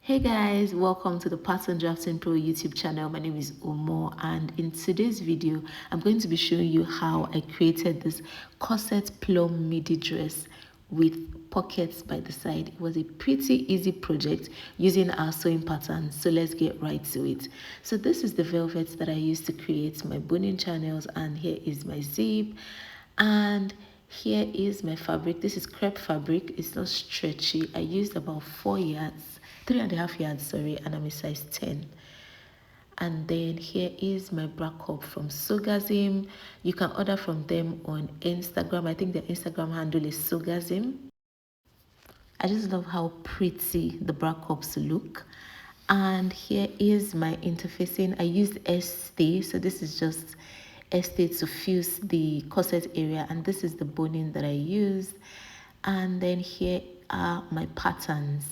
Hey guys, welcome to the Pattern Drafting Pro YouTube channel. My name is Omo, and in today's video I'm going to be showing you how I created this corset plum midi dress with pockets by the side. It was a pretty easy project using our sewing pattern, so let's get right to it. So this is the velvet that I used to create my boning channels, and here is my zip, and here is my fabric. This is crepe fabric. It's not stretchy. I used about 4 yards, 3.5 yards, sorry, and I'm a size 10. And then here is my bra cup from Sogazim. You can order from them on Instagram. I think their Instagram handle is Sogazim. I just love how pretty the bra cups look. And here is my interfacing. I used stay, so this is just stay to fuse the corset area, and this is the boning that I used. And then here are my patterns.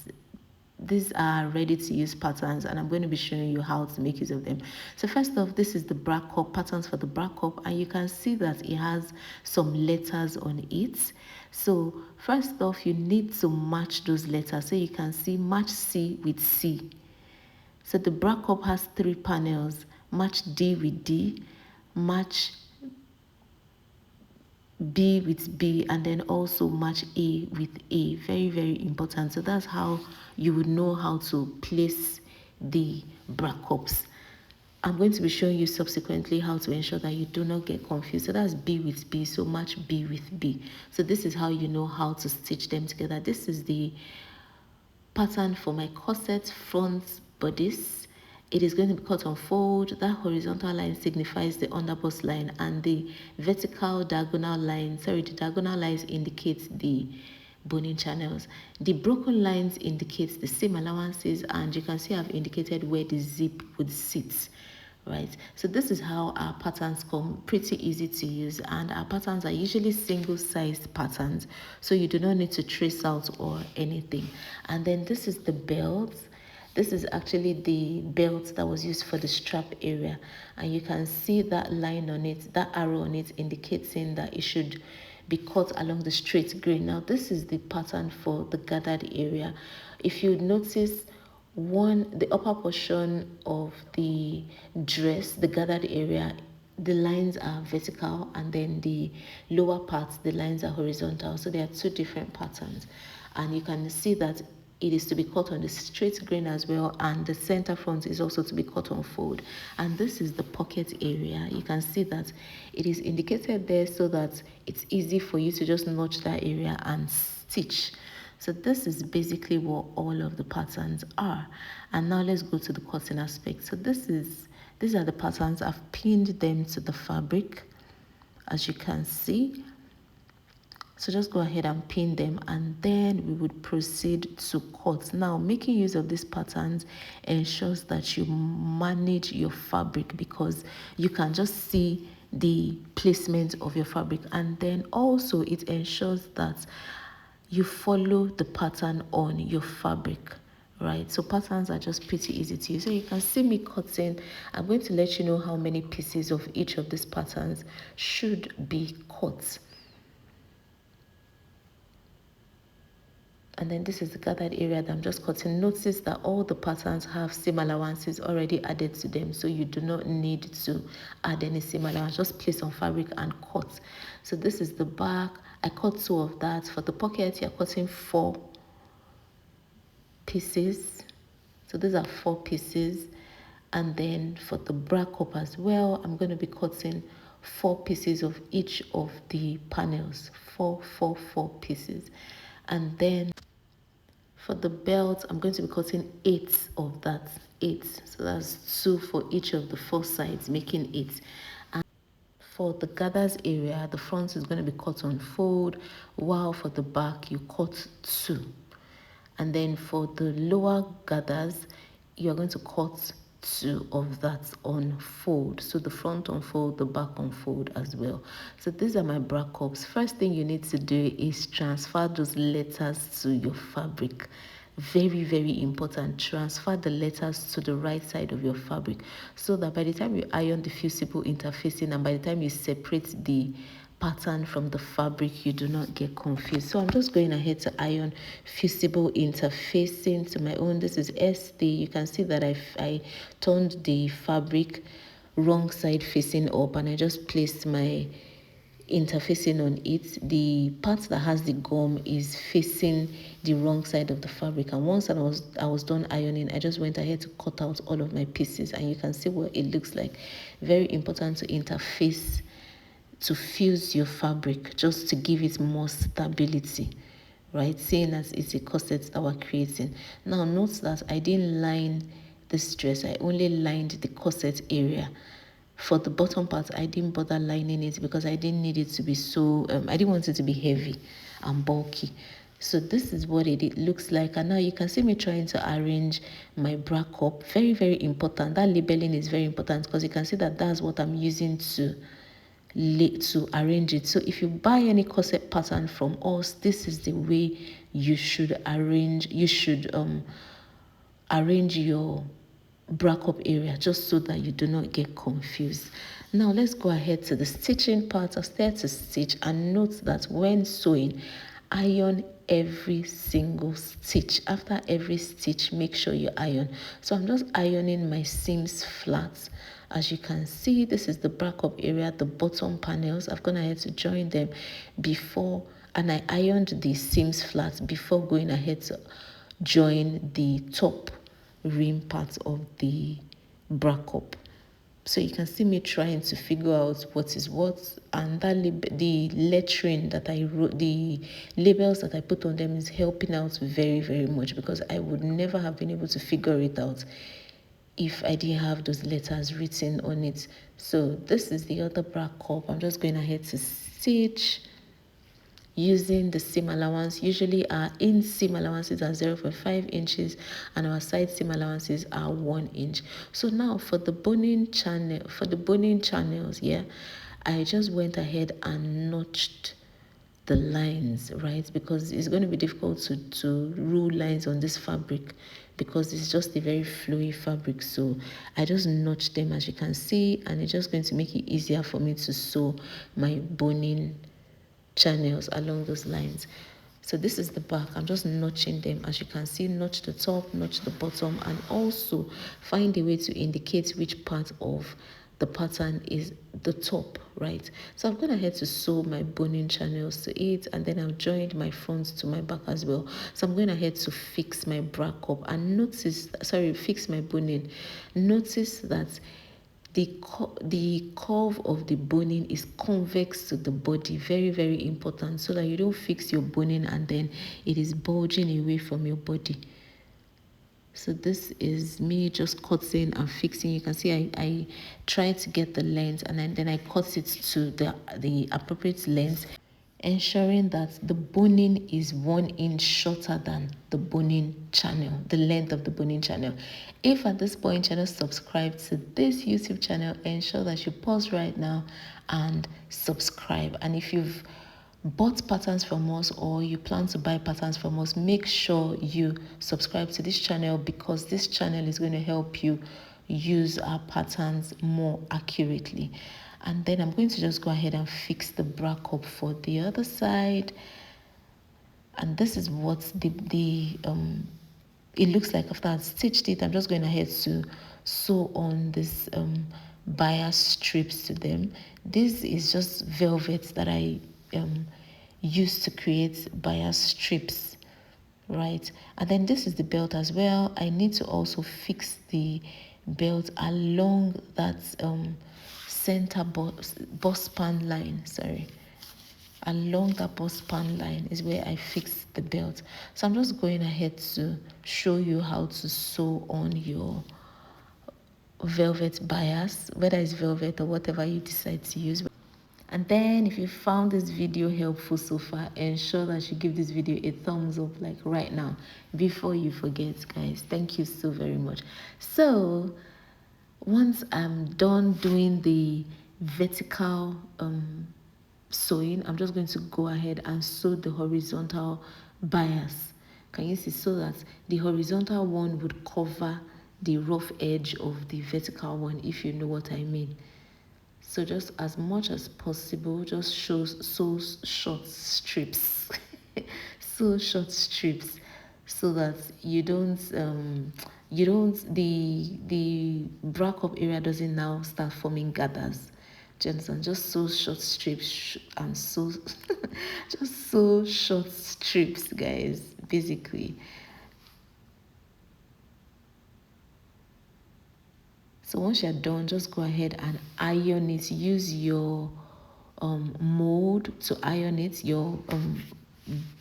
These are ready to use patterns, and I'm going to be showing you how to make use of them. So first off, this is the bra cup, patterns for the bra cup, and you can see that it has some letters on it. So first off, you need to match those letters. So you can see match C with C. So the bra cup has 3 panels: match D with D, match B with B, and then also match A with A. Very, very important. So that's how you would know how to place the bra cups. I'm going to be showing you subsequently how to ensure that you do not get confused. So that's B with B, so match B with B. So this is how you know how to stitch them together. This is the pattern for my corset front bodice. It is going to be cut on fold. That horizontal line signifies the underbust line, and the vertical diagonal line, the diagonal lines indicate the boning channels. The broken lines indicate the seam allowances, and you can see I've indicated where the zip would sit. Right, so this is how our patterns come. Pretty easy to use, and our patterns are usually single-sized patterns, so you do not need to trace out or anything. And then this is the belt. This is actually the belt that was used for the strap area, and you can see that line on it, that arrow on it, indicating that it should be cut along the straight grain. Now this is the pattern for the gathered area. If you notice, the upper portion of the dress, the gathered area, the lines are vertical, and then the lower parts, the lines are horizontal. So there are 2 different patterns, and you can see that it is to be cut on the straight grain as well, and the center front is also to be cut on fold. And this is the pocket area. You can see that it is indicated there so that it's easy for you to just notch that area and stitch. So this is basically what all of the patterns are. And now let's go to the cutting aspect. So these are the patterns. I've pinned them to the fabric, as you can see. So just go ahead and pin them, and then we would proceed to cut. Now, making use of these patterns ensures that you manage your fabric, because you can just see the placement of your fabric, and then also it ensures that you follow the pattern on your fabric. Right, so patterns are just pretty easy to use. So you can see me cutting. I'm going to let you know how many pieces of each of these patterns should be cut. And then this is the gathered area that I'm just cutting. Notice that all the patterns have seam allowances already added to them, so you do not need to add any seam allowance. Just place on fabric and cut. So this is the back. I cut 2 of that. For the pocket, you're cutting 4 pieces. So these are 4 pieces. And then for the bra cup as well, I'm going to be cutting 4 pieces of each of the panels. 4 pieces. And then for the belt, I'm going to be cutting 8 of that. 8. So that's 2 for each of the 4 sides, making 8. And for the gathers area, the front is going to be cut on fold, while for the back, you cut 2. And then for the lower gathers, you are going to cut 2 of that on fold. So the front on fold, the back on fold as well. So these are my bra cups. First thing you need to do is transfer those letters to your fabric. Very, very important. Transfer the letters to the right side of your fabric, so that by the time you iron the fusible interfacing, and by the time you separate the pattern from the fabric, you do not get confused. So I'm just going ahead to iron fusible interfacing to my own. This is SD. You can see that I turned the fabric wrong side facing up, and I just placed my interfacing on it. The part that has the gum is facing the wrong side of the fabric, and once I was done ironing, I just went ahead to cut out all of my pieces, and you can see what it looks like. Very important to interface, to fuse your fabric, just to give it more stability, right? Seeing as it's a corset that we're creating. Now note that I didn't line this dress, I only lined the corset area. For the bottom part, I didn't bother lining it because I didn't need it to be so, I didn't want it to be heavy and bulky. So this is what it looks like. And now you can see me trying to arrange my bra cup. Very, very important. That labeling is very important because you can see that that's what I'm using to arrange it. So if you buy any corset pattern from us, this is the way you should arrange. You should arrange your bra cup area, just so that you do not get confused. Now let's go ahead to the stitching part. I'll start to stitch, and note that when sewing, iron every single stitch. After every stitch, make sure you iron. So I'm just ironing my seams flat. As you can see, this is the bra cup area, the bottom panels. I've gone ahead to join them before, and I ironed the seams flat before going ahead to join the top rim part of the bra cup. So you can see me trying to figure out what is what, and that the lettering that I wrote, the labels that I put on them is helping out very, very much, because I would never have been able to figure it out if I didn't have those letters written on it. So this is the other bra cup. I'm just going ahead to stitch using the seam allowance. Usually our in seam allowances are 0.5 inches and our side seam allowances are 1 inch. So now for the boning channels, yeah, I just went ahead and notched the lines, right? Because it's going to be difficult to rule lines on this fabric, because it's just a very flowy fabric. So I just notched them, as you can see, and it's just going to make it easier for me to sew my boning channels along those lines. So this is the back. I'm just notching them, as you can see. Notch the top, notch the bottom, and also find a way to indicate which part of the pattern is the top, right? So I've gone ahead to sew my boning channels to it, and then I've joined my front to my back as well. So I'm going ahead to fix my bra cup, and fix my boning. Notice that the curve of the boning is convex to the body. Very, very important, so that you don't fix your boning and then it is bulging away from your body. So this is me just cutting and fixing. You can see I try to get the length, and then I cut it to the appropriate length, ensuring that the boning is 1 inch shorter than the boning channel, the length of the boning channel. If at this point you're not subscribed to this YouTube channel, ensure that you pause right now and subscribe. And if you've bought patterns from us, or you plan to buy patterns from us, make sure you subscribe to this channel, because this channel is going to help you use our patterns more accurately. And then I'm going to just go ahead and fix the bra cup for the other side. And this is what it looks like after I've stitched it. I'm just going ahead to sew on this bias strips to them. This is just velvet that I used to create bias strips, right? And then this is the belt as well. I need to also fix the belt along that center bust span line. Along that bust span line is where I fixed the belt. So I'm just going ahead to show you how to sew on your velvet bias, whether it's velvet or whatever you decide to use. And then if you found this video helpful so far, ensure that you give this video a thumbs up, like right now, before you forget, guys. Thank you so very much. So once I'm done doing the vertical sewing, I'm just going to go ahead and sew the horizontal bias. Can you see? So that the horizontal one would cover the rough edge of the vertical one, if you know what I mean. So just as much as possible, just sew short strips, sew short strips, so that the bra cup area doesn't now start forming gathers. Do you understand? Just sew short strips and sew, just sew short strips, guys. Basically. So once you're done, just go ahead and iron it. Use your mold to iron it, your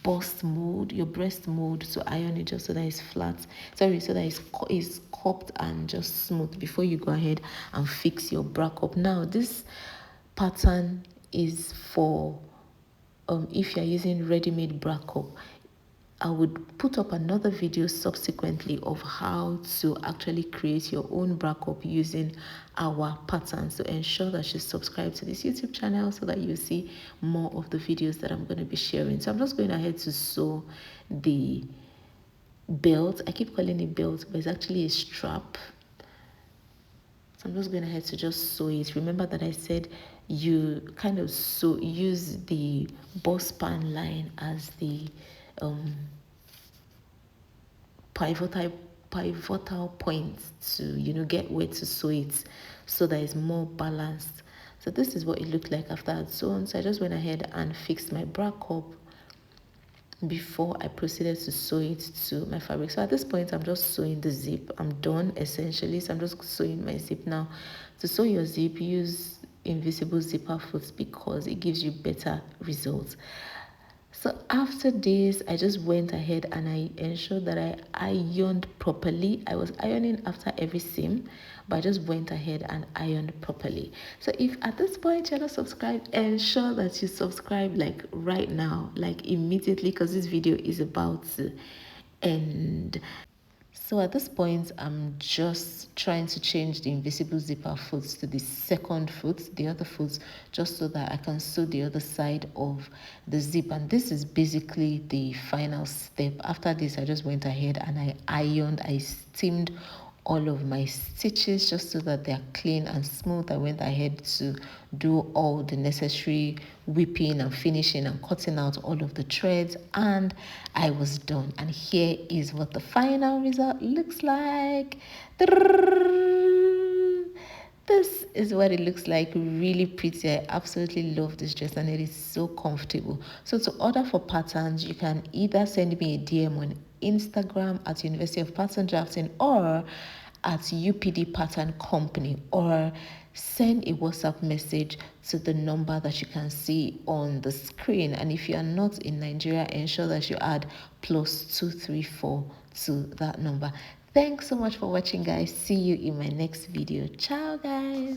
bust mold, your breast mold to iron it, just so that it's flat. Sorry, so that it's cupped and just smooth before you go ahead and fix your bra cup. Now this pattern is for if you're using ready-made bra cup. I would put up another video subsequently of how to actually create your own bra cup using our patterns. So ensure that you subscribe to this YouTube channel so that you see more of the videos that I'm going to be sharing. So I'm just going ahead to sew the belt. I keep calling it belt, but it's actually a strap. So I'm just going ahead to just sew it. Remember that I said you kind of use the bust span line as the pivotal point to get where to sew it so that it's more balanced. So this is what it looked like after I'd sewn. So I just went ahead and fixed my bra cup before I proceeded to sew it to my fabric. So at this point, I'm just sewing the zip. I'm done essentially. So I'm just sewing my zip now. To sew your zip, use invisible zipper foots because it gives you better results. So after this, I just went ahead and I ensured that I ironed properly. I was ironing after every seam, but I just went ahead and ironed properly. So if at this point you're not subscribed, ensure that you subscribe like right now, like immediately, because this video is about to end. So at this point, I'm just trying to change the invisible zipper foot to the second foot, the other foot, just so that I can sew the other side of the zip. And this is basically the final step. After this, I just went ahead and I steamed all of my stitches just so that they're clean and smooth. I went ahead to do all the necessary whipping and finishing and cutting out all of the threads, and I was done. And here is what the final result looks like. This is what it looks like. Really pretty. I absolutely love this dress and it is so comfortable. So to order for patterns, you can either send me a DM on Instagram at University of Pattern Drafting or at UPD Pattern Company, or send a WhatsApp message to the number that you can see on the screen. And if you are not in Nigeria, ensure that you add +234 to that number. Thanks so much for watching, guys. See you in my next video. Ciao, guys.